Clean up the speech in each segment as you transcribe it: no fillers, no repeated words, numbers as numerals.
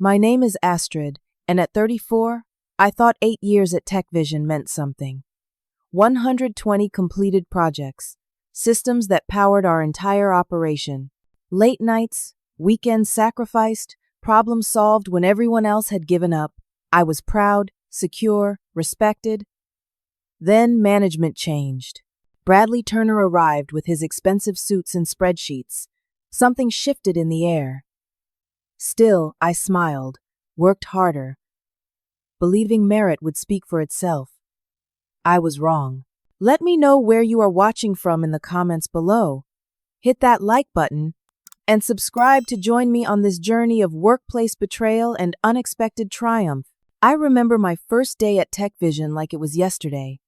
My name is Astrid, and at 34, I thought 8 years at Techvision meant something. 120 completed projects, systems that powered our entire operation. Late nights, weekends sacrificed, problems solved when everyone else had given up. I was proud, secure, respected. Then management changed. Bradley Turner arrived with his expensive suits and spreadsheets. Something shifted in the air. Still, I smiled, worked harder, believing merit would speak for itself. I was wrong. Let me know where you are watching from in the comments below. Hit that like button and subscribe to join me on this journey of workplace betrayal and unexpected triumph. I remember my first day at Techvision like it was yesterday.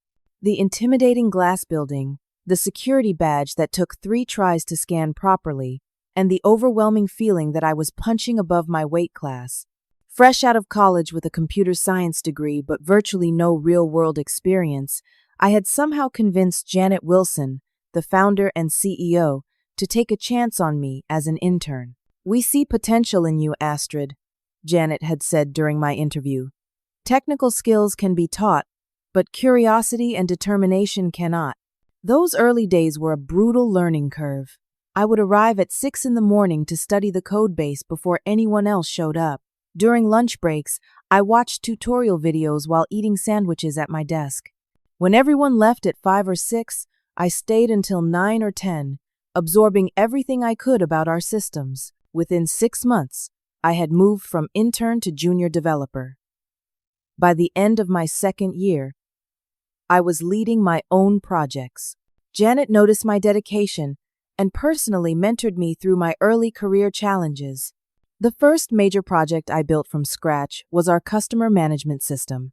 The intimidating glass building, the security badge that took 3 tries to scan properly, and the overwhelming feeling that I was punching above my weight class. Fresh out of college with a computer science degree but virtually no real-world experience, I had somehow convinced Janet Wilson, the founder and CEO, to take a chance on me as an intern. "We see potential in you, Astrid," Janet had said during my interview. "Technical skills can be taught, but curiosity and determination cannot." Those early days were a brutal learning curve. I would arrive at 6 in the morning to study the code base before anyone else showed up. During lunch breaks, I watched tutorial videos while eating sandwiches at my desk. When everyone left at 5 or 6, I stayed until 9 or 10, absorbing everything I could about our systems. Within 6 months, I had moved from intern to junior developer. By the end of my second year, I was leading my own projects. Janet noticed my dedication and personally mentored me through my early career challenges. The first major project I built from scratch was our customer management system.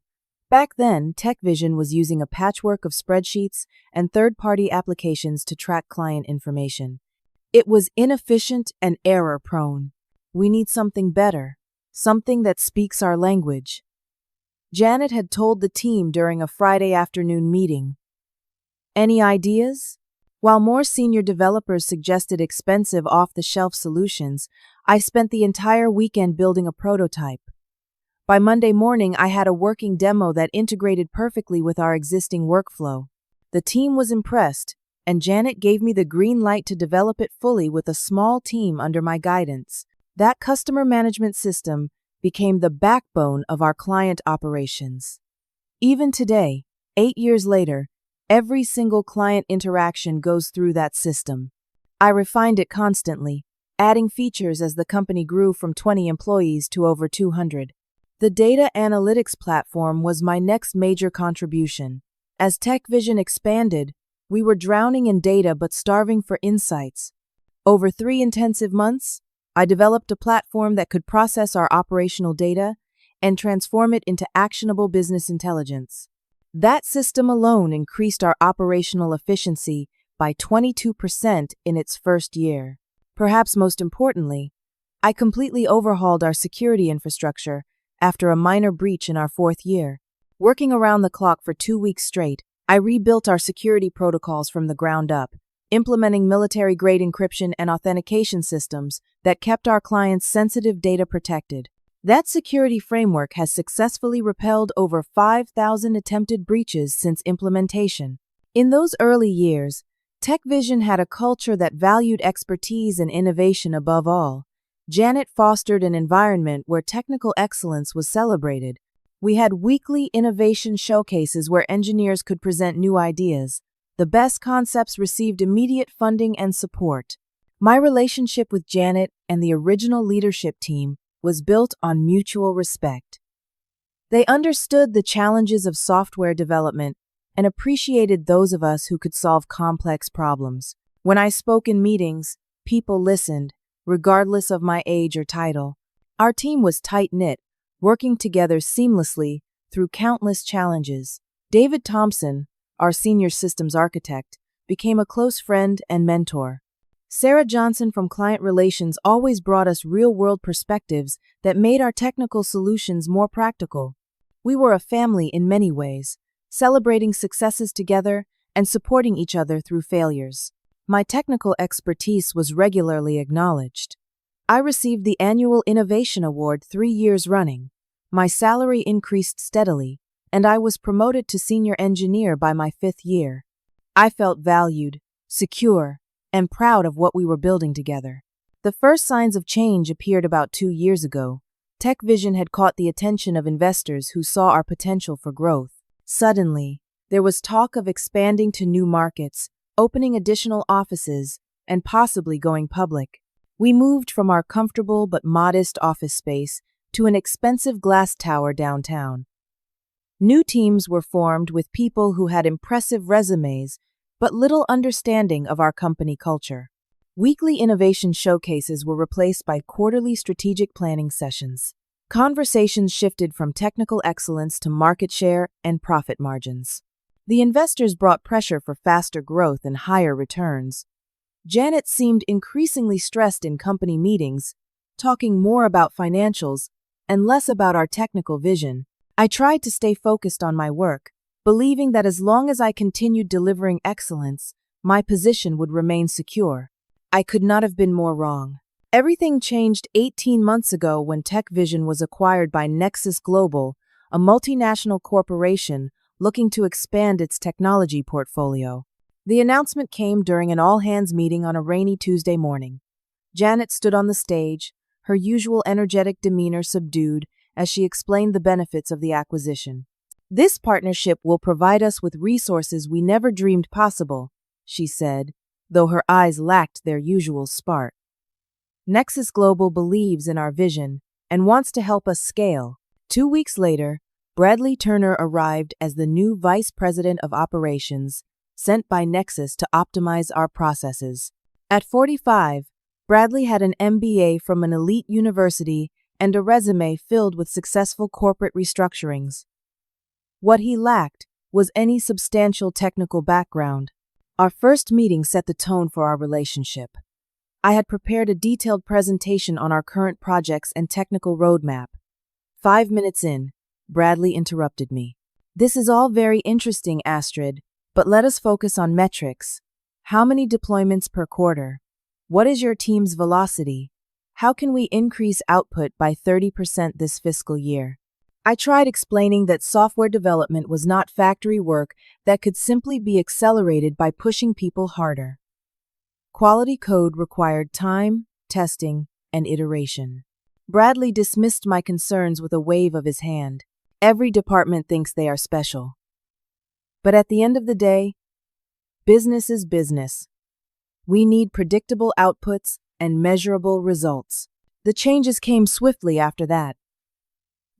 Back then, Techvision was using a patchwork of spreadsheets and third-party applications to track client information. It was inefficient and error-prone. We need something better, something that speaks our language. Janet had told the team during a Friday afternoon meeting. Any ideas? While more senior developers suggested expensive off-the-shelf solutions, I spent the entire weekend building a prototype. By Monday morning, I had a working demo that integrated perfectly with our existing workflow. The team was impressed, and Janet gave me the green light to develop it fully with a small team under my guidance. That customer management system became the backbone of our client operations. Even today, 8 years later, every single client interaction goes through that system. I refined it constantly, adding features as the company grew from 20 employees to over 200. The data analytics platform was my next major contribution. As Techvision expanded, we were drowning in data but starving for insights. Over 3 intensive months, I developed a platform that could process our operational data and transform it into actionable business intelligence. That system alone increased our operational efficiency by 22% in its first year. Perhaps most importantly, I completely overhauled our security infrastructure after a minor breach in our 4th year. Working around the clock for 2 weeks straight, I rebuilt our security protocols from the ground up, implementing military-grade encryption and authentication systems that kept our clients' sensitive data protected. That security framework has successfully repelled over 5,000 attempted breaches since implementation. In those early years, Techvision had a culture that valued expertise and innovation above all. Janet fostered an environment where technical excellence was celebrated. We had weekly innovation showcases where engineers could present new ideas. The best concepts received immediate funding and support. My relationship with Janet and the original leadership team was built on mutual respect. They understood the challenges of software development and appreciated those of us who could solve complex problems. When I spoke in meetings, people listened, regardless of my age or title. Our team was tight-knit, working together seamlessly through countless challenges. David Thompson, our senior systems architect, became a close friend and mentor. Sarah Johnson from Client Relations always brought us real-world perspectives that made our technical solutions more practical. We were a family in many ways, celebrating successes together and supporting each other through failures. My technical expertise was regularly acknowledged. I received the annual Innovation Award 3 years running. My salary increased steadily, and I was promoted to senior engineer by my 5th year. I felt valued, secure, and proud of what we were building together. The first signs of change appeared about 2 years ago. Techvision had caught the attention of investors who saw our potential for growth. Suddenly, there was talk of expanding to new markets, opening additional offices, and possibly going public. We moved from our comfortable but modest office space to an expensive glass tower downtown. New teams were formed with people who had impressive resumes but little understanding of our company culture. Weekly innovation showcases were replaced by quarterly strategic planning sessions. Conversations shifted from technical excellence to market share and profit margins. The investors brought pressure for faster growth and higher returns. Janet seemed increasingly stressed in company meetings, talking more about financials and less about our technical vision. I tried to stay focused on my work, believing that as long as I continued delivering excellence, my position would remain secure. I could not have been more wrong. Everything changed 18 months ago when Techvision was acquired by Nexus Global, a multinational corporation looking to expand its technology portfolio. The announcement came during an all-hands meeting on a rainy Tuesday morning. Janet stood on the stage, her usual energetic demeanor subdued as she explained the benefits of the acquisition. "This partnership will provide us with resources we never dreamed possible," she said, though her eyes lacked their usual spark. "Nexus Global believes in our vision and wants to help us scale." 2 weeks later, Bradley Turner arrived as the new Vice President of Operations, sent by Nexus to optimize our processes. At 45, Bradley had an MBA from an elite university and a resume filled with successful corporate restructurings. What he lacked was any substantial technical background. Our first meeting set the tone for our relationship. I had prepared a detailed presentation on our current projects and technical roadmap. 5 minutes in, Bradley interrupted me. "This is all very interesting, Astrid, but let us focus on metrics. How many deployments per quarter? What is your team's velocity? How can we increase output by 30% this fiscal year?" I tried explaining that software development was not factory work that could simply be accelerated by pushing people harder. Quality code required time, testing, and iteration. Bradley dismissed my concerns with a wave of his hand. "Every department thinks they are special. But at the end of the day, business is business. We need predictable outputs and measurable results." The changes came swiftly after that.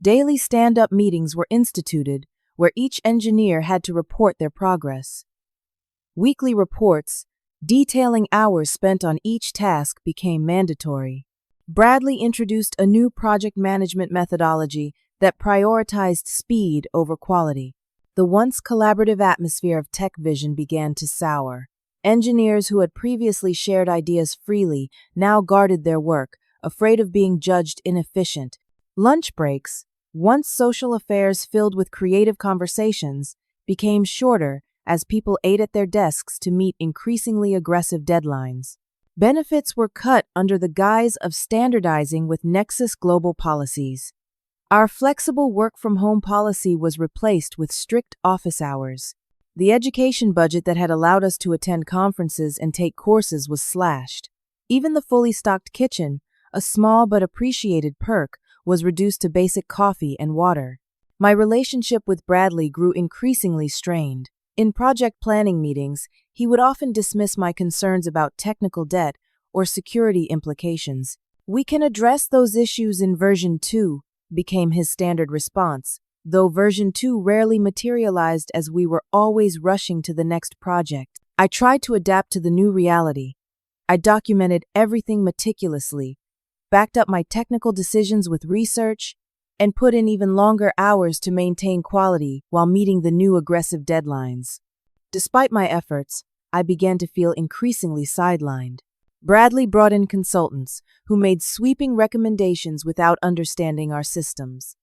Daily stand-up meetings were instituted, where each engineer had to report their progress. Weekly reports, detailing hours spent on each task, became mandatory. Bradley introduced a new project management methodology that prioritized speed over quality. The once collaborative atmosphere of Techvision began to sour. Engineers who had previously shared ideas freely now guarded their work, afraid of being judged inefficient. Lunch breaks, once social affairs filled with creative conversations, became shorter as people ate at their desks to meet increasingly aggressive deadlines. Benefits were cut under the guise of standardizing with Nexus Global policies. Our flexible work-from-home policy was replaced with strict office hours. The education budget that had allowed us to attend conferences and take courses was slashed. Even the fully stocked kitchen, a small but appreciated perk, was reduced to basic coffee and water. My relationship with Bradley grew increasingly strained. In project planning meetings, he would often dismiss my concerns about technical debt or security implications. "We can address those issues in version 2, became his standard response, though version 2 rarely materialized as we were always rushing to the next project. I tried to adapt to the new reality. I documented everything meticulously, backed up my technical decisions with research, and put in even longer hours to maintain quality while meeting the new aggressive deadlines. Despite my efforts, I began to feel increasingly sidelined. Bradley brought in consultants who made sweeping recommendations without understanding our systems.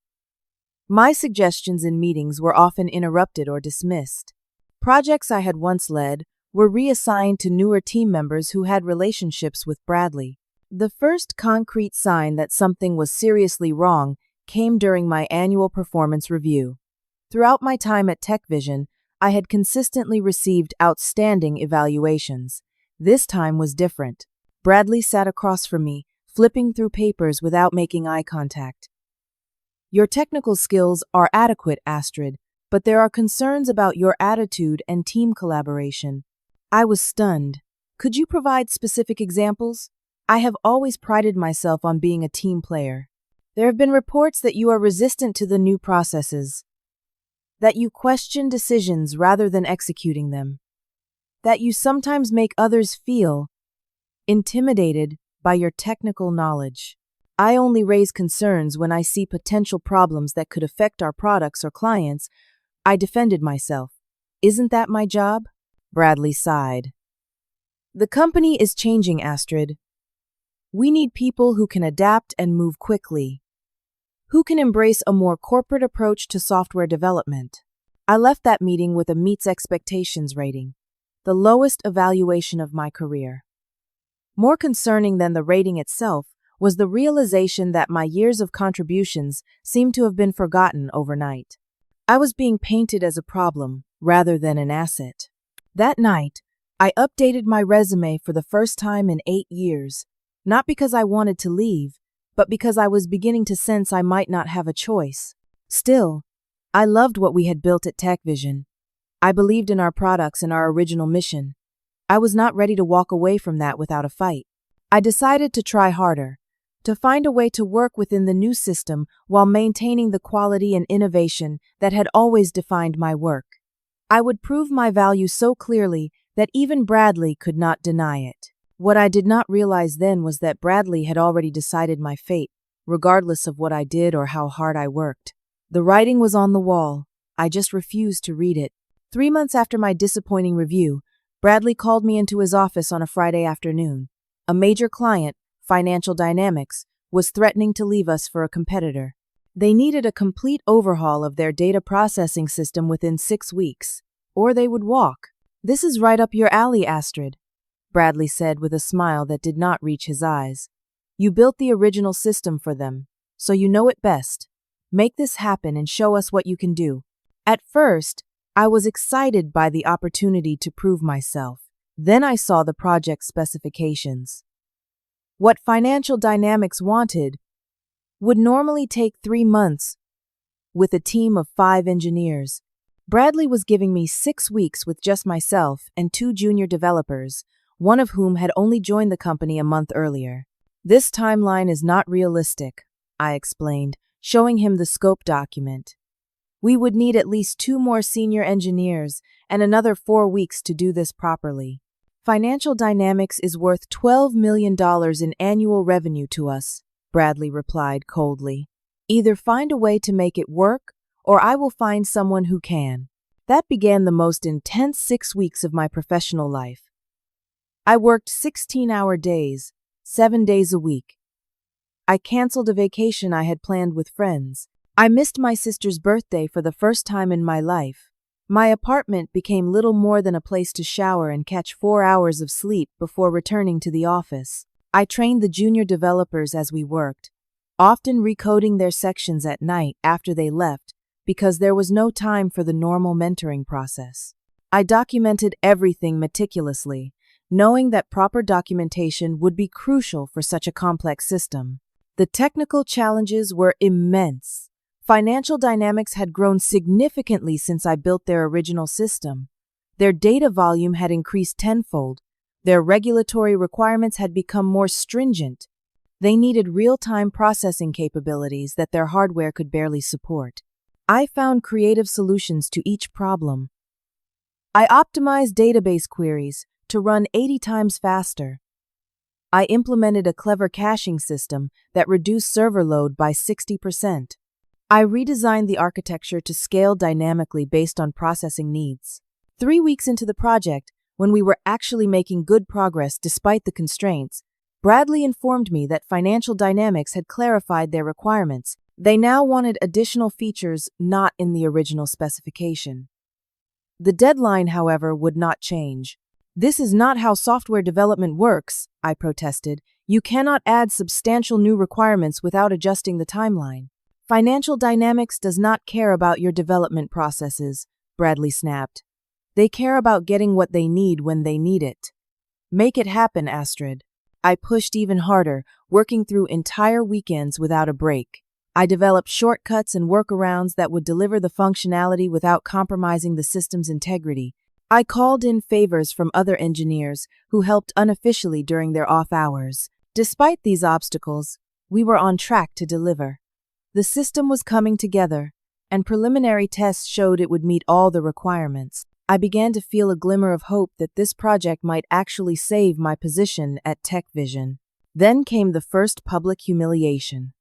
My suggestions in meetings were often interrupted or dismissed. Projects I had once led were reassigned to newer team members who had relationships with Bradley. The first concrete sign that something was seriously wrong came during my annual performance review. Throughout my time at Techvision, I had consistently received outstanding evaluations. This time was different. Bradley sat across from me, flipping through papers without making eye contact. "Your technical skills are adequate, Astrid, but there are concerns about your attitude and team collaboration." I was stunned. "Could you provide specific examples? I have always prided myself on being a team player." "There have been reports that you are resistant to the new processes, that you question decisions rather than executing them, that you sometimes make others feel intimidated by your technical knowledge. I only raise concerns when I see potential problems that could affect our products or clients." I defended myself. "Isn't that my job?" Bradley sighed. "The company is changing, Astrid. We need people who can adapt and move quickly, who can embrace a more corporate approach to software development." I left that meeting with a meets expectations rating, the lowest evaluation of my career. More concerning than the rating itself was the realization that my years of contributions seemed to have been forgotten overnight. I was being painted as a problem rather than an asset. That night, I updated my resume for the first time in 8 years, not because I wanted to leave, but because I was beginning to sense I might not have a choice. Still, I loved what we had built at Techvision. I believed in our products and our original mission. I was not ready to walk away from that without a fight. I decided to try harder, to find a way to work within the new system while maintaining the quality and innovation that had always defined my work. I would prove my value so clearly that even Bradley could not deny it. What I did not realize then was that Bradley had already decided my fate, regardless of what I did or how hard I worked. The writing was on the wall. I just refused to read it. 3 months after my disappointing review, Bradley called me into his office on a Friday afternoon. A major client, Financial Dynamics, was threatening to leave us for a competitor. They needed a complete overhaul of their data processing system within 6 weeks, or they would walk. "This is right up your alley, Astrid," Bradley said with a smile that did not reach his eyes. "You built the original system for them, so you know it best. Make this happen and show us what you can do." At first, I was excited by the opportunity to prove myself. Then I saw the project specifications. What Financial Dynamics wanted would normally take 3 months with a team of 5 engineers. Bradley was giving me 6 weeks with just myself and 2 junior developers, one of whom had only joined the company a month earlier. "This timeline is not realistic," I explained, showing him the scope document. "We would need at least 2 more senior engineers and another 4 weeks to do this properly. Financial Dynamics is worth $12 million in annual revenue to us," Bradley replied coldly. "Either find a way to make it work, or I will find someone who can." That began the most intense 6 weeks of my professional life. I worked 16-hour days, 7 days a week. I canceled a vacation I had planned with friends. I missed my sister's birthday for the first time in my life. My apartment became little more than a place to shower and catch 4 hours of sleep before returning to the office. I trained the junior developers as we worked, often recoding their sections at night after they left because there was no time for the normal mentoring process. I documented everything meticulously, knowing that proper documentation would be crucial for such a complex system. The technical challenges were immense. Financial Dynamics had grown significantly since I built their original system. Their data volume had increased tenfold. Their regulatory requirements had become more stringent. They needed real-time processing capabilities that their hardware could barely support. I found creative solutions to each problem. I optimized database queries to run 80 times faster. I implemented a clever caching system that reduced server load by 60%. I redesigned the architecture to scale dynamically based on processing needs. 3 weeks into the project, when we were actually making good progress despite the constraints, Bradley informed me that Financial Dynamics had clarified their requirements. They now wanted additional features not in the original specification. The deadline, however, would not change. "This is not how software development works," I protested. You cannot add substantial new requirements without adjusting the timeline. Financial dynamics does not care about your development processes, Bradley snapped. They care about getting what they need when they need it. Make it happen, Astrid. I pushed even harder, working through entire weekends without a break. I developed shortcuts and workarounds that would deliver the functionality without compromising the system's integrity. I called in favors from other engineers who helped unofficially during their off hours. Despite these obstacles, we were on track to deliver. The system was coming together, and preliminary tests showed it would meet all the requirements. I began to feel a glimmer of hope that this project might actually save my position at Techvision. Then came the first public humiliation.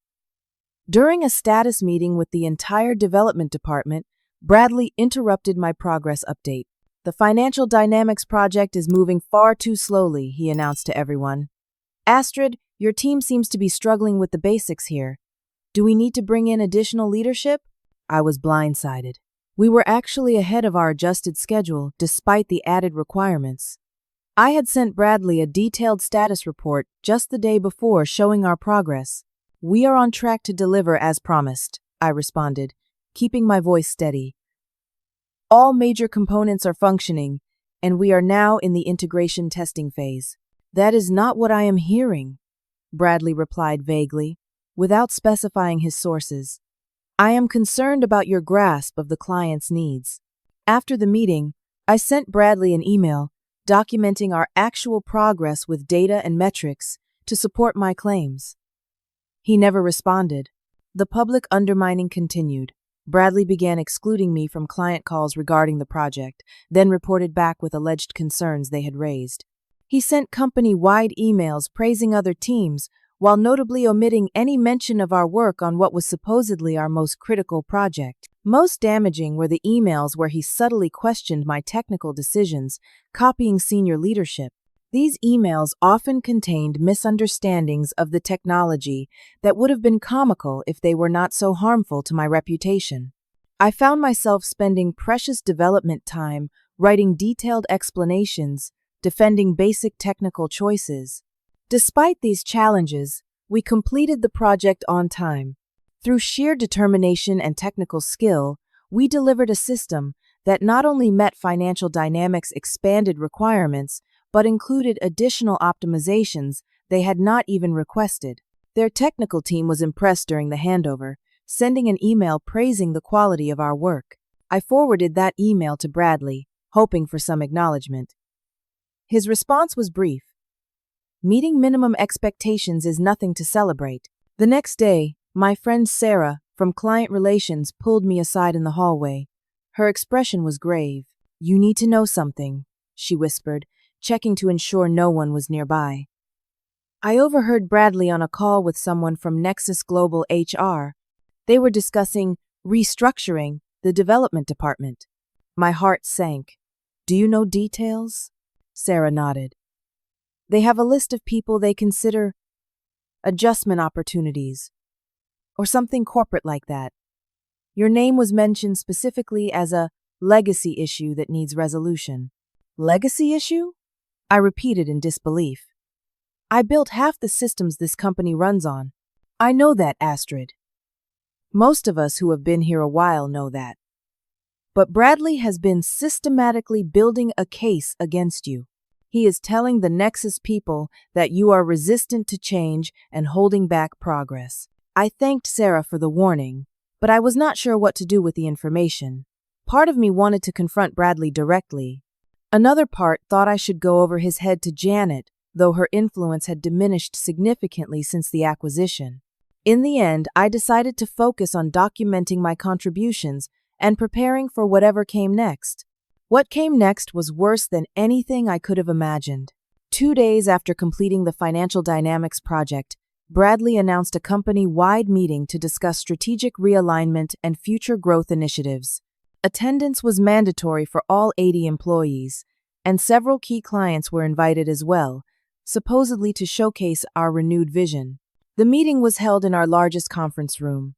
During a status meeting with the entire development department, Bradley interrupted my progress update. The financial dynamics project is moving far too slowly, he announced to everyone. Astrid, your team seems to be struggling with the basics here. Do we need to bring in additional leadership? I was blindsided. We were actually ahead of our adjusted schedule, despite the added requirements. I had sent Bradley a detailed status report just the day before showing our progress. We are on track to deliver as promised, I responded, keeping my voice steady. All major components are functioning, and we are now in the integration testing phase. That is not what I am hearing, Bradley replied vaguely, without specifying his sources. I am concerned about your grasp of the client's needs. After the meeting, I sent Bradley an email documenting our actual progress with data and metrics to support my claims. He never responded. The public undermining continued. Bradley began excluding me from client calls regarding the project, then reported back with alleged concerns they had raised. He sent company-wide emails praising other teams, while notably omitting any mention of our work on what was supposedly our most critical project. Most damaging were the emails where he subtly questioned my technical decisions, copying senior leadership. These emails often contained misunderstandings of the technology that would have been comical if they were not so harmful to my reputation. I found myself spending precious development time writing detailed explanations, defending basic technical choices. Despite these challenges, we completed the project on time. Through sheer determination and technical skill, we delivered a system that not only met financial dynamics' expanded requirements, but included additional optimizations they had not even requested. Their technical team was impressed during the handover, sending an email praising the quality of our work. I forwarded that email to Bradley, hoping for some acknowledgement. His response was brief. Meeting minimum expectations is nothing to celebrate. The next day, my friend Sarah, from Client Relations, pulled me aside in the hallway. Her expression was grave. You need to know something, she whispered, checking to ensure no one was nearby. I overheard Bradley on a call with someone from Nexus Global HR. They were discussing restructuring the development department. My heart sank. Do you know details? Sarah nodded. They have a list of people they consider adjustment opportunities, or something corporate like that. Your name was mentioned specifically as a legacy issue that needs resolution. Legacy issue? I repeated in disbelief. I built half the systems this company runs on. I know that, Astrid. Most of us who have been here a while know that. But Bradley has been systematically building a case against you. He is telling the Nexus people that you are resistant to change and holding back progress. I thanked Sarah for the warning, but I was not sure what to do with the information. Part of me wanted to confront Bradley directly. Another part thought I should go over his head to Janet, though her influence had diminished significantly since the acquisition. In the end, I decided to focus on documenting my contributions and preparing for whatever came next. What came next was worse than anything I could have imagined. 2 days after completing the Financial Dynamics project, Bradley announced a company-wide meeting to discuss strategic realignment and future growth initiatives. Attendance was mandatory for all 80 employees, and several key clients were invited as well, supposedly to showcase our renewed vision. The meeting was held in our largest conference room.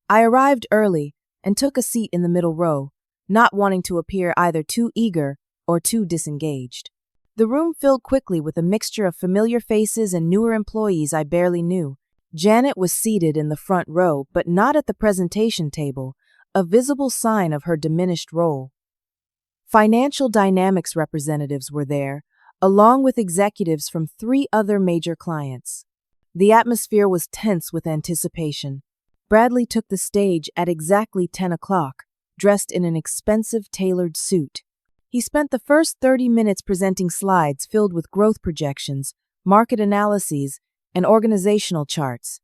I arrived early and took a seat in the middle row, not wanting to appear either too eager or too disengaged. The room filled quickly with a mixture of familiar faces and newer employees I barely knew. Janet was seated in the front row, but not at the presentation table, a visible sign of her diminished role. Financial dynamics representatives were there, along with executives from 3 other major clients. The atmosphere was tense with anticipation. Bradley took the stage at exactly 10 o'clock, dressed in an expensive tailored suit. He spent the first 30 minutes presenting slides filled with growth projections, market analyses, and organizational charts.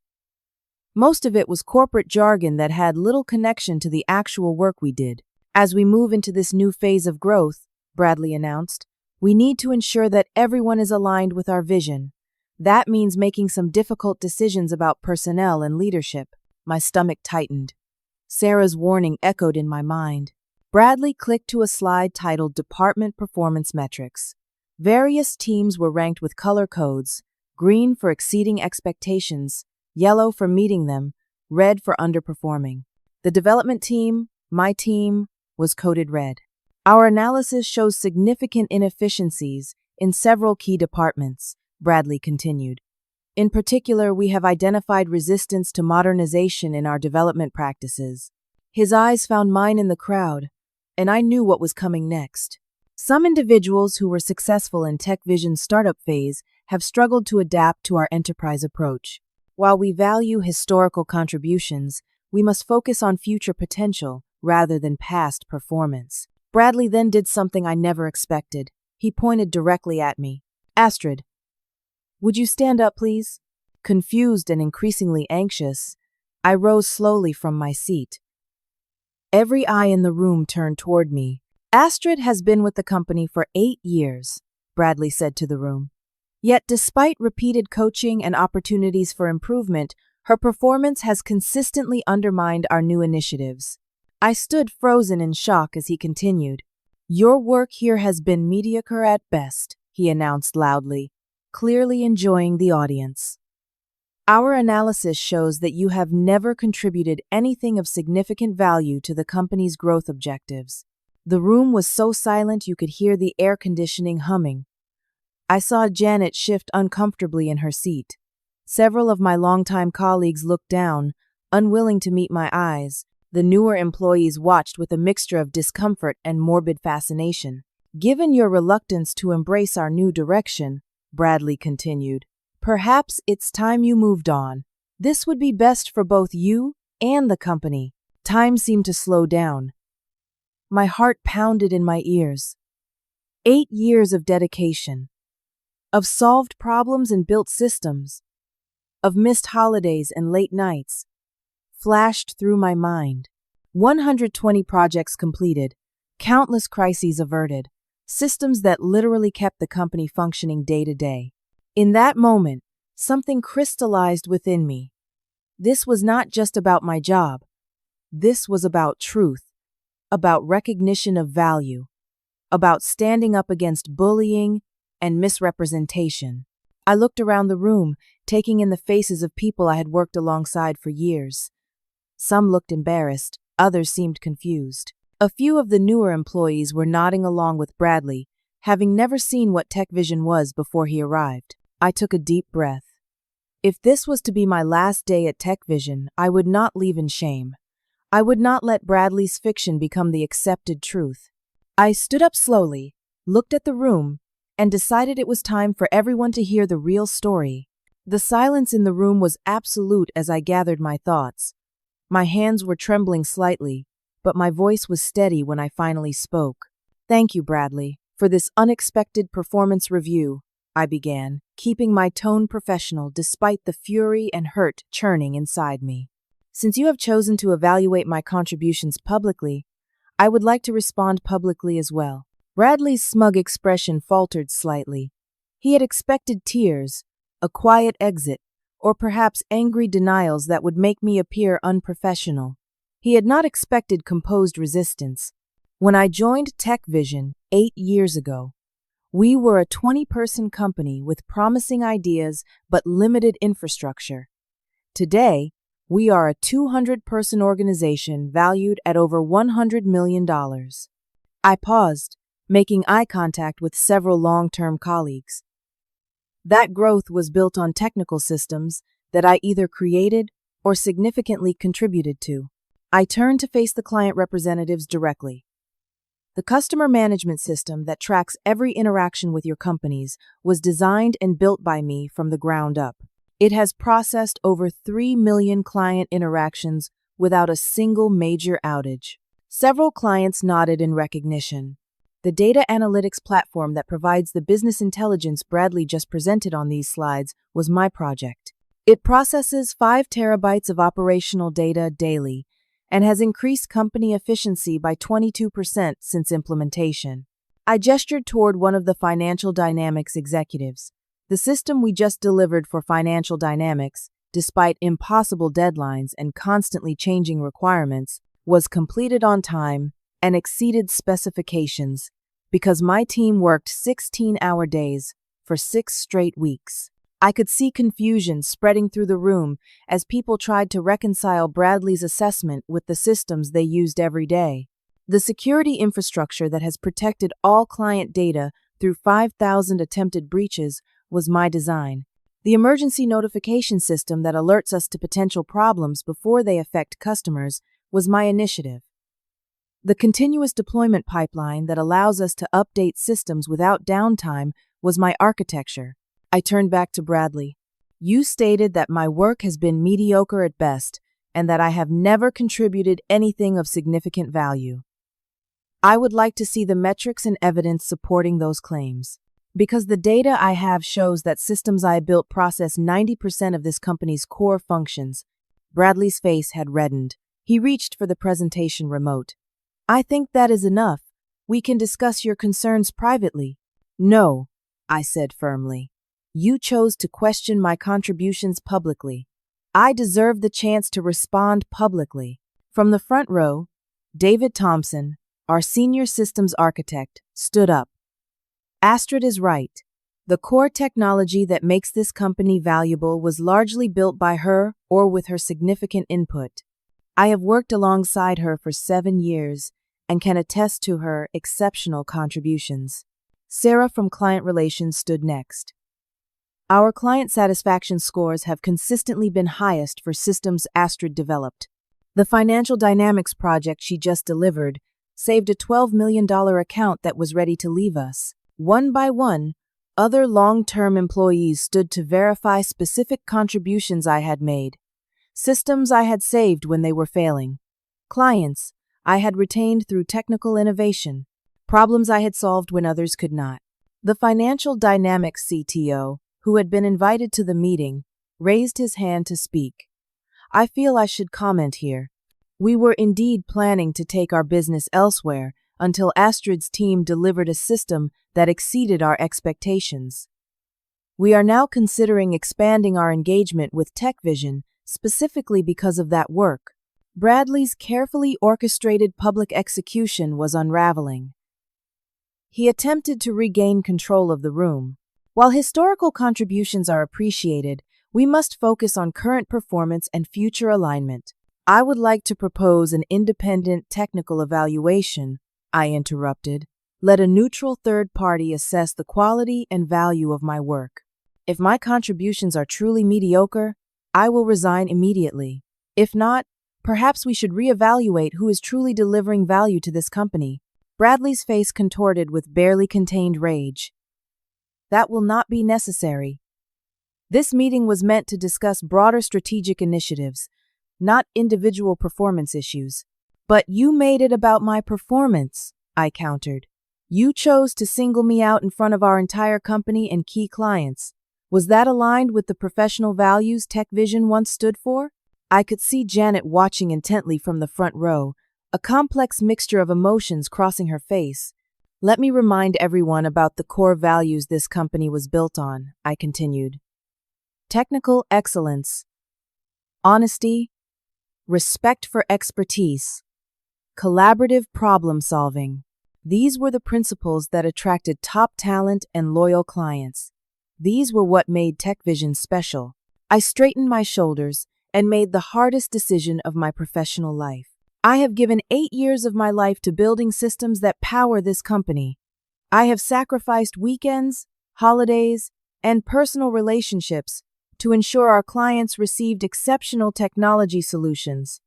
Most of it was corporate jargon that had little connection to the actual work we did. As we move into this new phase of growth, Bradley announced, we need to ensure that everyone is aligned with our vision. That means making some difficult decisions about personnel and leadership. My stomach tightened. Sarah's warning echoed in my mind. Bradley clicked to a slide titled Department Performance Metrics. Various teams were ranked with color codes: green for exceeding expectations, yellow for meeting them, red for underperforming. The development team, my team, was coded red. Our analysis shows significant inefficiencies in several key departments, Bradley continued. In particular, we have identified resistance to modernization in our development practices. His eyes found mine in the crowd, and I knew what was coming next. Some individuals who were successful in Techvision's startup phase have struggled to adapt to our enterprise approach. While we value historical contributions, we must focus on future potential rather than past performance. Bradley then did something I never expected. He pointed directly at me. Astrid, would you stand up, please? Confused and increasingly anxious, I rose slowly from my seat. Every eye in the room turned toward me. Astrid has been with the company for 8 years, Bradley said to the room. Yet despite repeated coaching and opportunities for improvement, her performance has consistently undermined our new initiatives. I stood frozen in shock as he continued. Your work here has been mediocre at best, he announced loudly, clearly enjoying the audience. Our analysis shows that you have never contributed anything of significant value to the company's growth objectives. The room was so silent you could hear the air conditioning humming. I saw Janet shift uncomfortably in her seat. Several of my longtime colleagues looked down, unwilling to meet my eyes. The newer employees watched with a mixture of discomfort and morbid fascination. Given your reluctance to embrace our new direction, Bradley continued, perhaps it's time you moved on. This would be best for both you and the company. Time seemed to slow down. My heart pounded in my ears. 8 years of dedication, of solved problems and built systems, of missed holidays and late nights, flashed through my mind. 120 projects completed, countless crises averted, systems that literally kept the company functioning day to day. In that moment, something crystallized within me. This was not just about my job. This was about truth, about recognition of value, about standing up against bullying and misrepresentation. I looked around the room, taking in the faces of people I had worked alongside for years. Some looked embarrassed, others seemed confused. A few of the newer employees were nodding along with Bradley, having never seen what Techvision was before he arrived. I took a deep breath. If this was to be my last day at Techvision, I would not leave in shame. I would not let Bradley's fiction become the accepted truth. I stood up slowly, looked at the room, and decided it was time for everyone to hear the real story. The silence in the room was absolute as I gathered my thoughts. My hands were trembling slightly, but my voice was steady when I finally spoke. Thank you, Bradley, for this unexpected performance review, I began, keeping my tone professional despite the fury and hurt churning inside me. Since you have chosen to evaluate my contributions publicly, I would like to respond publicly as well. Bradley's smug expression faltered slightly. He had expected tears, a quiet exit, or perhaps angry denials that would make me appear unprofessional. He had not expected composed resistance. When I joined Techvision 8 years ago, we were a 20-person company with promising ideas but limited infrastructure. Today, we are a 200-person organization valued at over $100 million. I paused, making eye contact with several long-term colleagues. That growth was built on technical systems that I either created or significantly contributed to. I turned to face the client representatives directly. The customer management system that tracks every interaction with your companies was designed and built by me from the ground up. It has processed over 3 million client interactions without a single major outage. Several clients nodded in recognition. The data analytics platform that provides the business intelligence Bradley just presented on these slides was my project. It processes 5 terabytes of operational data daily and has increased company efficiency by 22% since implementation. I gestured toward one of the Financial Dynamics executives. The system we just delivered for Financial Dynamics, despite impossible deadlines and constantly changing requirements, was completed on time and exceeded specifications because my team worked 16-hour days for 6 straight weeks. I could see confusion spreading through the room as people tried to reconcile Bradley's assessment with the systems they used every day. The security infrastructure that has protected all client data through 5,000 attempted breaches was my design. The emergency notification system that alerts us to potential problems before they affect customers was my initiative. The continuous deployment pipeline that allows us to update systems without downtime was my architecture. I turned back to Bradley. You stated that my work has been mediocre at best and that I have never contributed anything of significant value. I would like to see the metrics and evidence supporting those claims. Because the data I have shows that systems I built process 90% of this company's core functions. Bradley's face had reddened. He reached for the presentation remote. I think that is enough. We can discuss your concerns privately. No, I said firmly. You chose to question my contributions publicly. I deserve the chance to respond publicly. From the front row, David Thompson, our senior systems architect, stood up. Astrid is right. The core technology that makes this company valuable was largely built by her or with her significant input. I have worked alongside her for 7 years and can attest to her exceptional contributions. Sarah from Client Relations stood next. Our client satisfaction scores have consistently been highest for systems Astrid developed. The Financial Dynamics project she just delivered saved a $12 million account that was ready to leave us. One by one, other long-term employees stood to verify specific contributions I had made. Systems I had saved when they were failing. Clients I had retained through technical innovation. Problems I had solved when others could not. The Financial Dynamics CTO, who had been invited to the meeting, raised his hand to speak. I feel I should comment here. We were indeed planning to take our business elsewhere until Astrid's team delivered a system that exceeded our expectations. We are now considering expanding our engagement with Techvision specifically because of that work. Bradley's carefully orchestrated public execution was unraveling. He attempted to regain control of the room. While historical contributions are appreciated, we must focus on current performance and future alignment. I would like to propose an independent technical evaluation, I interrupted. Let a neutral third party assess the quality and value of my work. If my contributions are truly mediocre, I will resign immediately. If not, perhaps we should reevaluate who is truly delivering value to this company. Bradley's face contorted with barely contained rage. That will not be necessary. This meeting was meant to discuss broader strategic initiatives, not individual performance issues. But you made it about my performance, I countered. You chose to single me out in front of our entire company and key clients. Was that aligned with the professional values Techvision once stood for? I could see Janet watching intently from the front row, a complex mixture of emotions crossing her face. Let me remind everyone about the core values this company was built on, I continued. Technical excellence, honesty, respect for expertise, collaborative problem solving. These were the principles that attracted top talent and loyal clients. These were what made Techvision special. I straightened my shoulders and made the hardest decision of my professional life. I have given 8 years of my life to building systems that power this company. I have sacrificed weekends, holidays, and personal relationships to ensure our clients received exceptional technology solutions.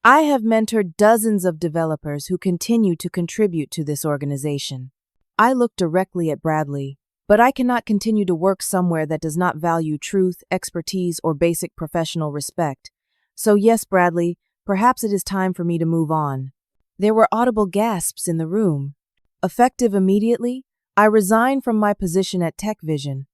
I have mentored dozens of developers who continue to contribute to this organization. I looked directly at Bradley, but I cannot continue to work somewhere that does not value truth, expertise, or basic professional respect. So yes, Bradley, perhaps it is time for me to move on. There were audible gasps in the room. Effective immediately, I resign from my position at Techvision.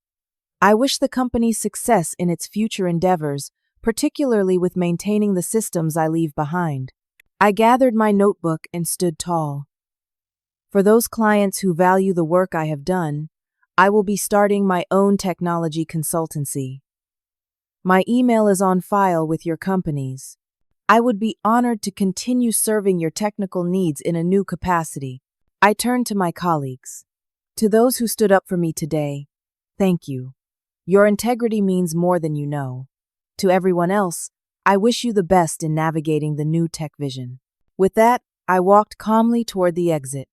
I wish the company success in its future endeavors, particularly with maintaining the systems I leave behind. I gathered my notebook and stood tall. For those clients who value the work I have done, I will be starting my own technology consultancy. My email is on file with your companies. I would be honored to continue serving your technical needs in a new capacity. I turned to my colleagues. To those who stood up for me today, thank you. Your integrity means more than you know. To everyone else, I wish you the best in navigating the new Techvision. With that, I walked calmly toward the exit.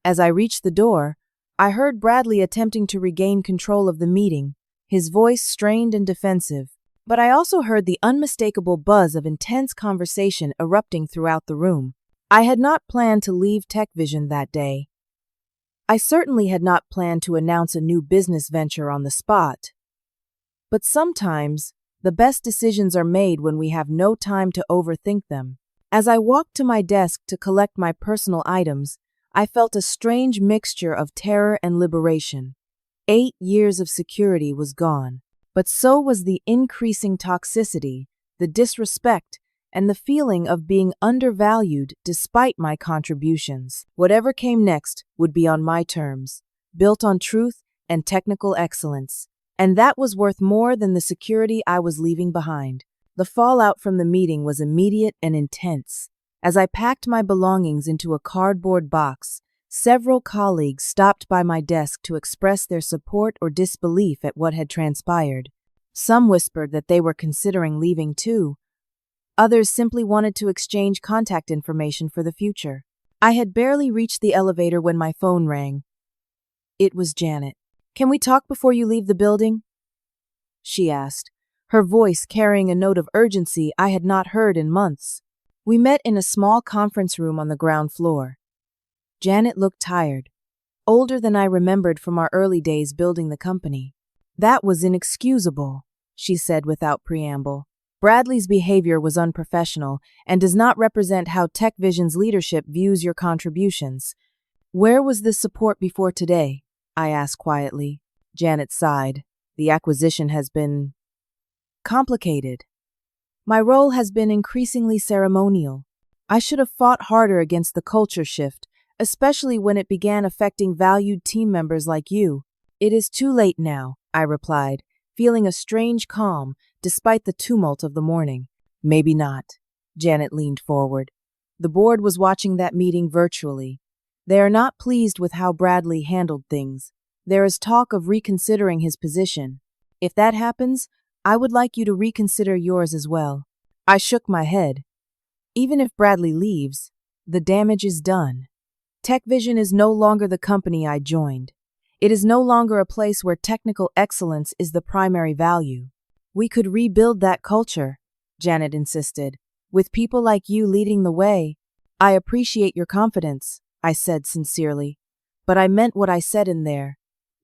As I reached the door, I heard Bradley attempting to regain control of the meeting, his voice strained and defensive. But I also heard the unmistakable buzz of intense conversation erupting throughout the room. I had not planned to leave Techvision that day. I certainly had not planned to announce a new business venture on the spot. But sometimes, the best decisions are made when we have no time to overthink them. As I walked to my desk to collect my personal items, I felt a strange mixture of terror and liberation. 8 years of security was gone, but so was the increasing toxicity, the disrespect, and the feeling of being undervalued despite my contributions. Whatever came next would be on my terms, built on truth and technical excellence. And that was worth more than the security I was leaving behind. The fallout from the meeting was immediate and intense. As I packed my belongings into a cardboard box, several colleagues stopped by my desk to express their support or disbelief at what had transpired. Some whispered that they were considering leaving too. Others simply wanted to exchange contact information for the future. I had barely reached the elevator when my phone rang. It was Janet. "Can we talk before you leave the building?" she asked, her voice carrying a note of urgency I had not heard in months. We met in a small conference room on the ground floor. Janet looked tired, older than I remembered from our early days building the company. "That was inexcusable," she said without preamble. "Bradley's behavior was unprofessional and does not represent how Techvision's leadership views your contributions. Where was this support before today?" I asked quietly. Janet sighed. "The acquisition has been complicated. My role has been increasingly ceremonial. I should have fought harder against the culture shift, especially when it began affecting valued team members like you." "It is too late now," I replied, feeling a strange calm despite the tumult of the morning. "Maybe not." Janet leaned forward. The board was watching that meeting virtually. They are not pleased with how Bradley handled things. There is talk of reconsidering his position. If that happens, I would like you to reconsider yours as well. I shook my head. Even if Bradley leaves, the damage is done. Techvision is no longer the company I joined. It is no longer a place where technical excellence is the primary value. We could rebuild that culture, Janet insisted, with people like you leading the way. I appreciate your confidence, I said sincerely, but I meant what I said in there.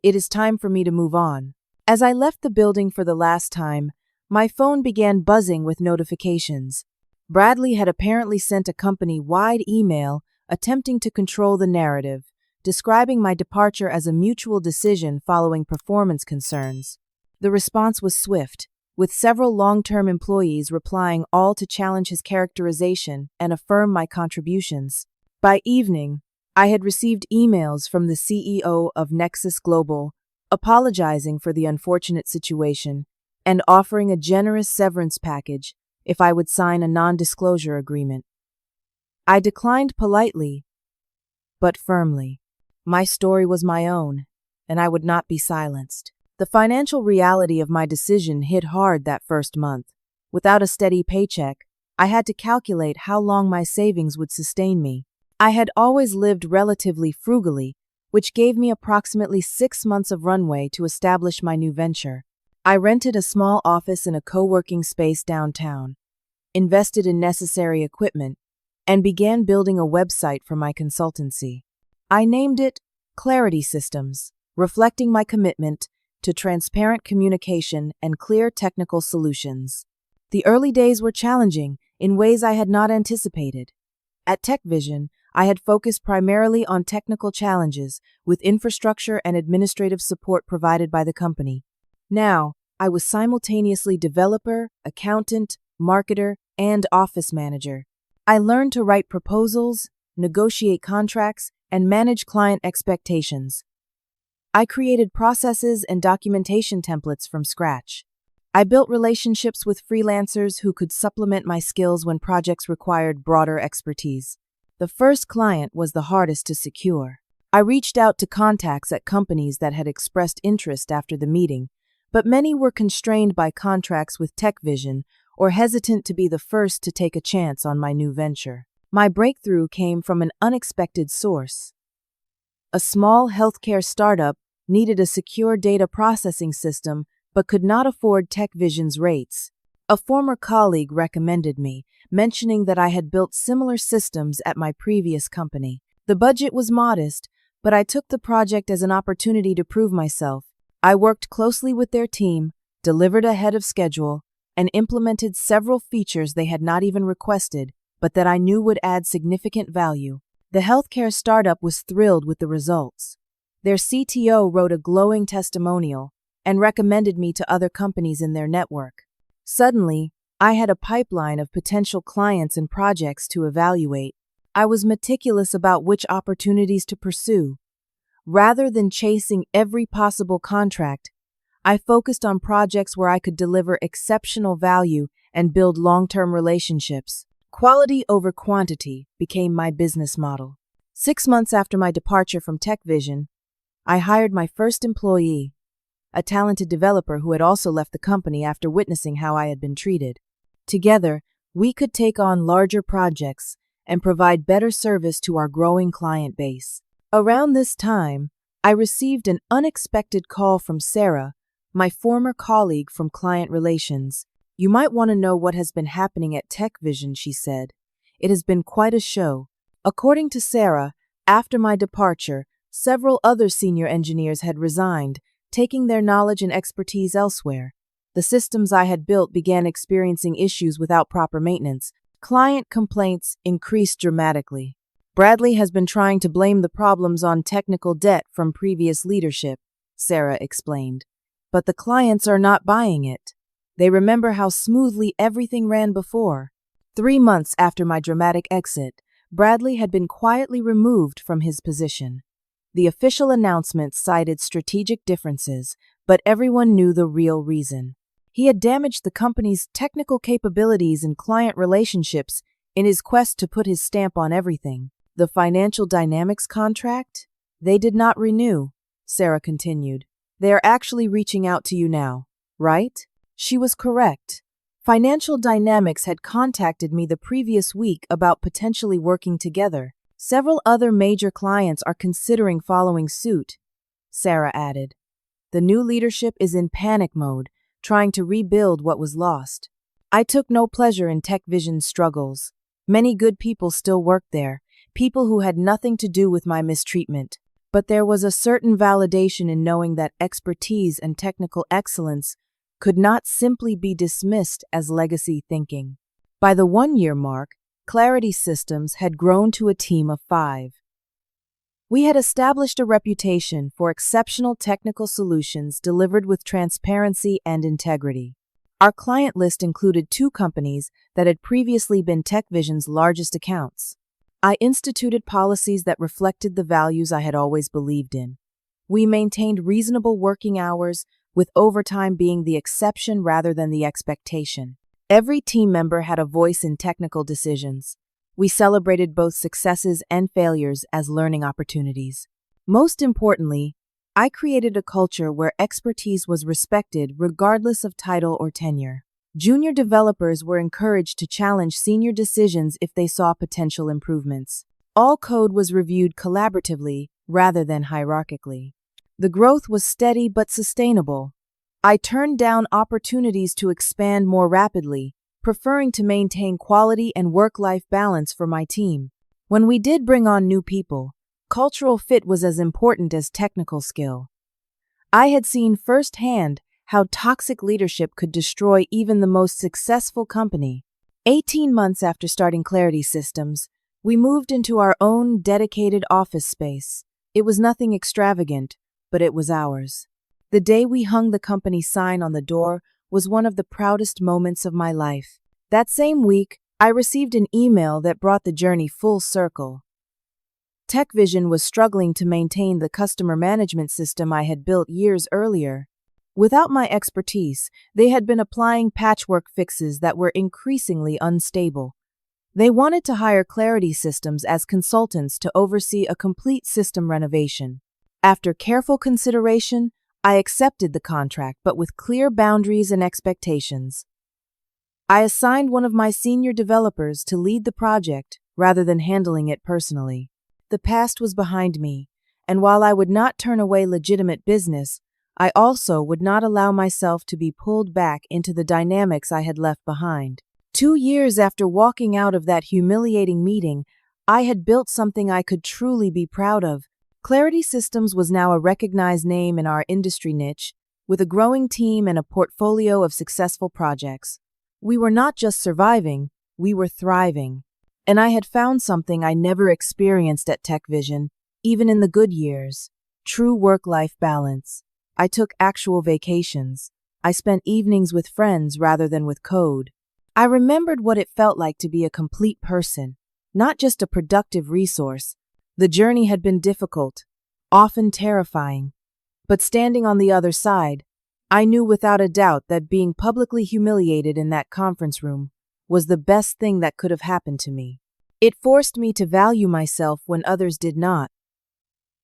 It is time for me to move on. As I left the building for the last time, my phone began buzzing with notifications. Bradley had apparently sent a company-wide email attempting to control the narrative, describing my departure as a mutual decision following performance concerns. The response was swift, with several long-term employees replying all to challenge his characterization and affirm my contributions. By evening, I had received emails from the CEO of Nexus Global, apologizing for the unfortunate situation and offering a generous severance package if I would sign a non-disclosure agreement. I declined politely, but firmly. My story was my own, and I would not be silenced. The financial reality of my decision hit hard that first month. Without a steady paycheck, I had to calculate how long my savings would sustain me. I had always lived relatively frugally, which gave me approximately 6 months of runway to establish my new venture. I rented a small office in a co-working space downtown, invested in necessary equipment, and began building a website for my consultancy. I named it Clarity Systems, reflecting my commitment to transparent communication and clear technical solutions. The early days were challenging in ways I had not anticipated. At Techvision, I had focused primarily on technical challenges with infrastructure and administrative support provided by the company. Now, I was simultaneously developer, accountant, marketer, and office manager. I learned to write proposals, negotiate contracts, and manage client expectations. I created processes and documentation templates from scratch. I built relationships with freelancers who could supplement my skills when projects required broader expertise. The first client was the hardest to secure. I reached out to contacts at companies that had expressed interest after the meeting, but many were constrained by contracts with Techvision or hesitant to be the first to take a chance on my new venture. My breakthrough came from an unexpected source. A small healthcare startup needed a secure data processing system but could not afford Techvision's rates. A former colleague recommended me, mentioning that I had built similar systems at my previous company. The budget was modest, but I took the project as an opportunity to prove myself. I worked closely with their team, delivered ahead of schedule, and implemented several features they had not even requested, but that I knew would add significant value. The healthcare startup was thrilled with the results. Their CTO wrote a glowing testimonial and recommended me to other companies in their network. Suddenly, I had a pipeline of potential clients and projects to evaluate. I was meticulous about which opportunities to pursue. Rather than chasing every possible contract, I focused on projects where I could deliver exceptional value and build long-term relationships. Quality over quantity became my business model. 6 months after my departure from Techvision, I hired my first employee, a talented developer who had also left the company after witnessing how I had been treated. Together, we could take on larger projects and provide better service to our growing client base. Around this time, I received an unexpected call from Sarah, my former colleague from client relations. "You might want to know what has been happening at Techvision," she said. "It has been quite a show." According to Sarah, after my departure, several other senior engineers had resigned, taking their knowledge and expertise elsewhere. The systems I had built began experiencing issues without proper maintenance. Client complaints increased dramatically. "Bradley has been trying to blame the problems on technical debt from previous leadership," Sarah explained. "But the clients are not buying it. They remember how smoothly everything ran before." 3 months after my dramatic exit, Bradley had been quietly removed from his position. The official announcement cited strategic differences, but everyone knew the real reason. He had damaged the company's technical capabilities and client relationships in his quest to put his stamp on everything. "The Financial Dynamics contract? They did not renew," Sarah continued. "They are actually reaching out to you now, right?" She was correct. Financial Dynamics had contacted me the previous week about potentially working together. "Several other major clients are considering following suit," Sarah added. "The new leadership is in panic mode, trying to rebuild what was lost." I took no pleasure in Techvision's struggles. Many good people still worked there, people who had nothing to do with my mistreatment. But there was a certain validation in knowing that expertise and technical excellence could not simply be dismissed as legacy thinking. By the 1-year mark, Clarity Systems had grown to a team of 5. We had established a reputation for exceptional technical solutions delivered with transparency and integrity. Our client list included 2 companies that had previously been Techvision's largest accounts. I instituted policies that reflected the values I had always believed in. We maintained reasonable working hours, with overtime being the exception rather than the expectation. Every team member had a voice in technical decisions. We celebrated both successes and failures as learning opportunities. Most importantly, I created a culture where expertise was respected regardless of title or tenure. Junior developers were encouraged to challenge senior decisions if they saw potential improvements. All code was reviewed collaboratively rather than hierarchically. The growth was steady but sustainable. I turned down opportunities to expand more rapidly, preferring to maintain quality and work-life balance for my team. When we did bring on new people, cultural fit was as important as technical skill. I had seen firsthand how toxic leadership could destroy even the most successful company. 18 months after starting Clarity Systems, we moved into our own dedicated office space. It was nothing extravagant, but it was ours. The day we hung the company sign on the door was one of the proudest moments of my life. That same week, I received an email that brought the journey full circle. Techvision was struggling to maintain the customer management system I had built years earlier. Without my expertise, they had been applying patchwork fixes that were increasingly unstable. They wanted to hire Clarity Systems as consultants to oversee a complete system renovation. After careful consideration, I accepted the contract, but with clear boundaries and expectations. I assigned one of my senior developers to lead the project rather than handling it personally. The past was behind me, and while I would not turn away legitimate business, I also would not allow myself to be pulled back into the dynamics I had left behind. 2 years after walking out of that humiliating meeting, I had built something I could truly be proud of. Clarity Systems was now a recognized name in our industry niche, with a growing team and a portfolio of successful projects. We were not just surviving, we were thriving. And I had found something I never experienced at Techvision, even in the good years: true work-life balance. I took actual vacations. I spent evenings with friends rather than with code. I remembered what it felt like to be a complete person, not just a productive resource. The journey had been difficult, often terrifying. But standing on the other side, I knew without a doubt that being publicly humiliated in that conference room was the best thing that could have happened to me. It forced me to value myself when others did not,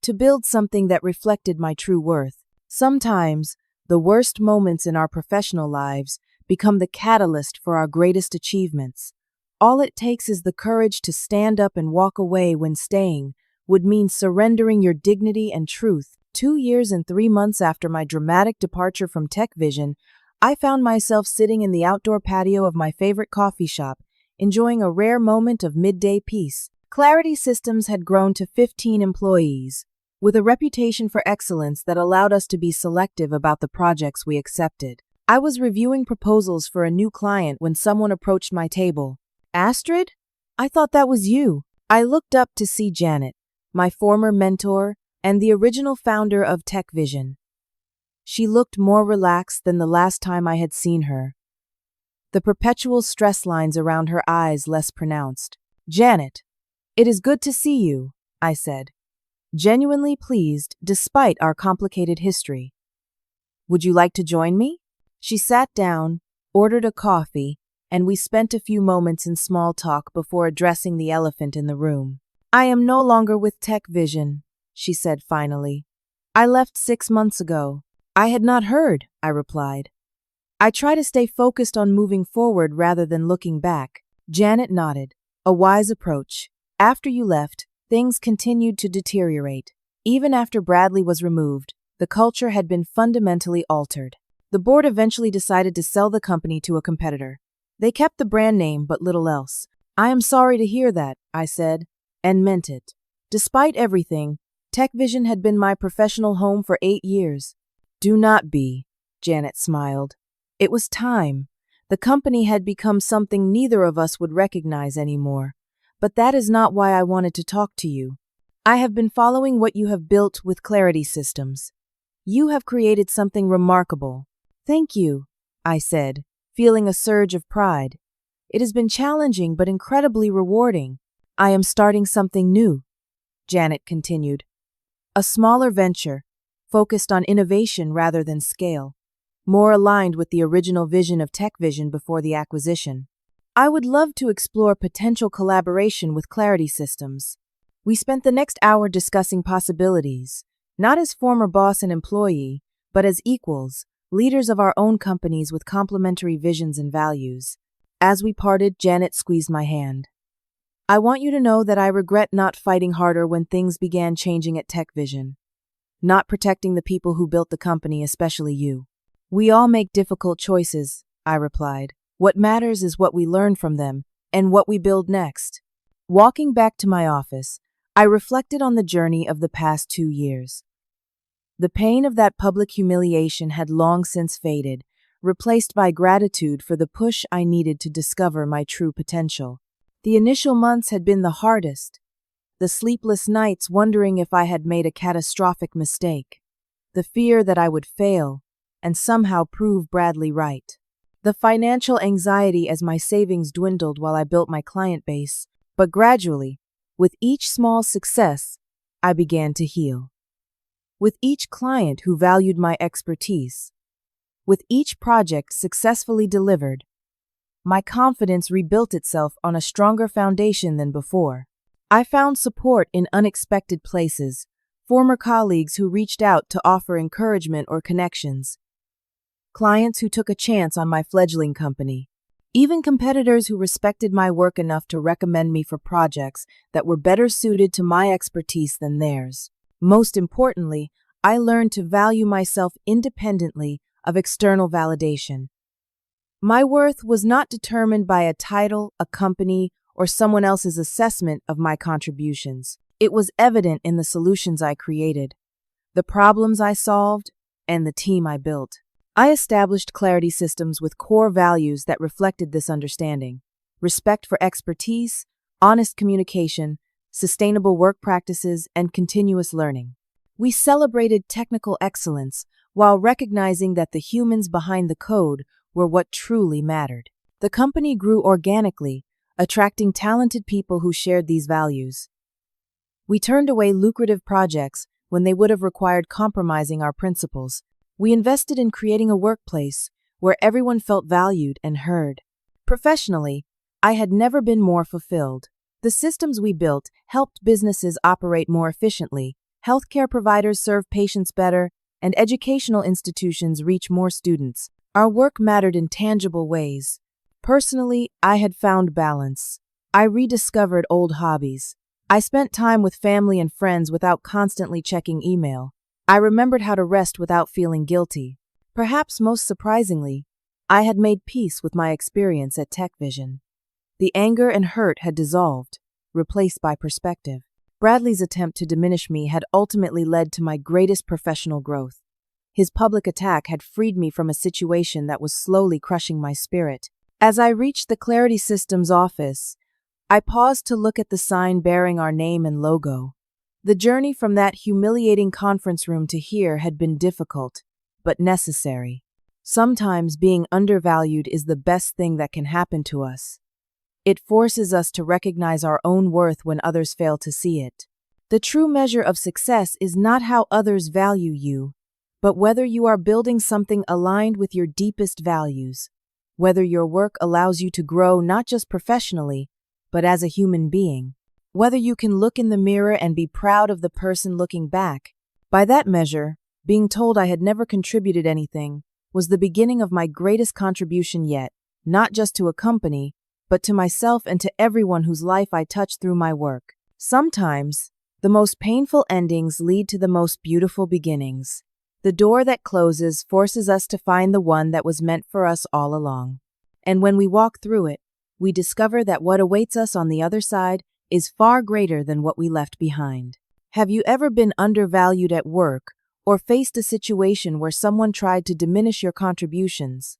to build something that reflected my true worth. Sometimes, the worst moments in our professional lives become the catalyst for our greatest achievements. All it takes is the courage to stand up and walk away when staying would mean surrendering your dignity and truth. 2 years and 3 months after my dramatic departure from Techvision, I found myself sitting in the outdoor patio of my favorite coffee shop, enjoying a rare moment of midday peace. Clarity Systems had grown to 15 employees, with a reputation for excellence that allowed us to be selective about the projects we accepted. I was reviewing proposals for a new client when someone approached my table. "Astrid? I thought that was you." I looked up to see Janet, my former mentor and the original founder of Techvision. She looked more relaxed than the last time I had seen her, the perpetual stress lines around her eyes less pronounced. "Janet, it is good to see you," I said, genuinely pleased despite our complicated history. "Would you like to join me?" She sat down, ordered a coffee, and we spent a few moments in small talk before addressing the elephant in the room. "I am no longer with Techvision," she said finally. "I left 6 months ago." "I had not heard," I replied. "I try to stay focused on moving forward rather than looking back." Janet nodded. "A wise approach. After you left, things continued to deteriorate. Even after Bradley was removed, the culture had been fundamentally altered. The board eventually decided to sell the company to a competitor. They kept the brand name but little else. "I am sorry to hear that," I said, and meant it. Despite everything, Techvision had been my professional home for 8 years. "Do not be," Janet smiled. It was time. The company had become something neither of us would recognize anymore. But that is not why I wanted to talk to you. I have been following what you have built with Clarity Systems. You have created something remarkable. "Thank you," I said, feeling a surge of pride. "It has been challenging but incredibly rewarding." "I am starting something new," Janet continued. "A smaller venture, focused on innovation rather than scale, more aligned with the original vision of Techvision before the acquisition. I would love to explore potential collaboration with Clarity Systems." We spent the next hour discussing possibilities, not as former boss and employee, but as equals, leaders of our own companies with complementary visions and values. As we parted, Janet squeezed my hand. I want you to know that I regret not fighting harder when things began changing at Techvision, not protecting the people who built the company, especially you. We all make difficult choices, I replied. What matters is what we learn from them and what we build next. Walking back to my office, I reflected on the journey of the past 2 years. The pain of that public humiliation had long since faded, replaced by gratitude for the push I needed to discover my true potential. The initial months had been the hardest, the sleepless nights wondering if I had made a catastrophic mistake, the fear that I would fail and somehow prove Bradley right, the financial anxiety as my savings dwindled while I built my client base. But gradually, with each small success, I began to heal. With each client who valued my expertise, with each project successfully delivered, my confidence rebuilt itself on a stronger foundation than before. I found support in unexpected places, former colleagues who reached out to offer encouragement or connections, clients who took a chance on my fledgling company, even competitors who respected my work enough to recommend me for projects that were better suited to my expertise than theirs. Most importantly, I learned to value myself independently of external validation. My worth was not determined by a title, a company, or someone else's assessment of my contributions. It was evident in the solutions I created, the problems I solved, and the team I built. I established clarity systems with core values that reflected this understanding: respect for expertise, honest communication, sustainable work practices, and continuous learning. We celebrated technical excellence while recognizing that the humans behind the code were what truly mattered. The company grew organically, attracting talented people who shared these values. We turned away lucrative projects when they would have required compromising our principles. We invested in creating a workplace where everyone felt valued and heard. Professionally, I had never been more fulfilled. The systems we built helped businesses operate more efficiently, healthcare providers serve patients better, and educational institutions reach more students. Our work mattered in tangible ways. Personally, I had found balance. I rediscovered old hobbies. I spent time with family and friends without constantly checking email. I remembered how to rest without feeling guilty. Perhaps most surprisingly, I had made peace with my experience at Techvision. The anger and hurt had dissolved, replaced by perspective. Bradley's attempt to diminish me had ultimately led to my greatest professional growth. His public attack had freed me from a situation that was slowly crushing my spirit. As I reached the Clarity Systems office, I paused to look at the sign bearing our name and logo. The journey from that humiliating conference room to here had been difficult, but necessary. Sometimes being undervalued is the best thing that can happen to us. It forces us to recognize our own worth when others fail to see it. The true measure of success is not how others value you, but whether you are building something aligned with your deepest values, whether your work allows you to grow not just professionally, but as a human being. Whether you can look in the mirror and be proud of the person looking back. By that measure, being told I had never contributed anything was the beginning of my greatest contribution yet, not just to a company, but to myself and to everyone whose life I touched through my work. Sometimes, the most painful endings lead to the most beautiful beginnings. The door that closes forces us to find the one that was meant for us all along. And when we walk through it, we discover that what awaits us on the other side is far greater than what we left behind. Have you ever been undervalued at work or faced a situation where someone tried to diminish your contributions?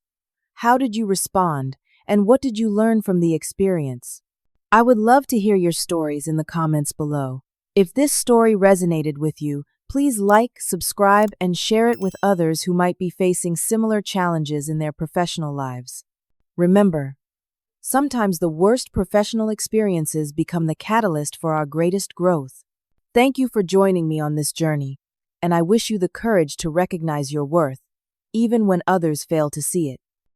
How did you respond, and what did you learn from the experience? I would love to hear your stories in the comments below. If this story resonated with you, please like, subscribe, and share it with others who might be facing similar challenges in their professional lives. Remember, sometimes the worst professional experiences become the catalyst for our greatest growth. Thank you for joining me on this journey, and I wish you the courage to recognize your worth, even when others fail to see it.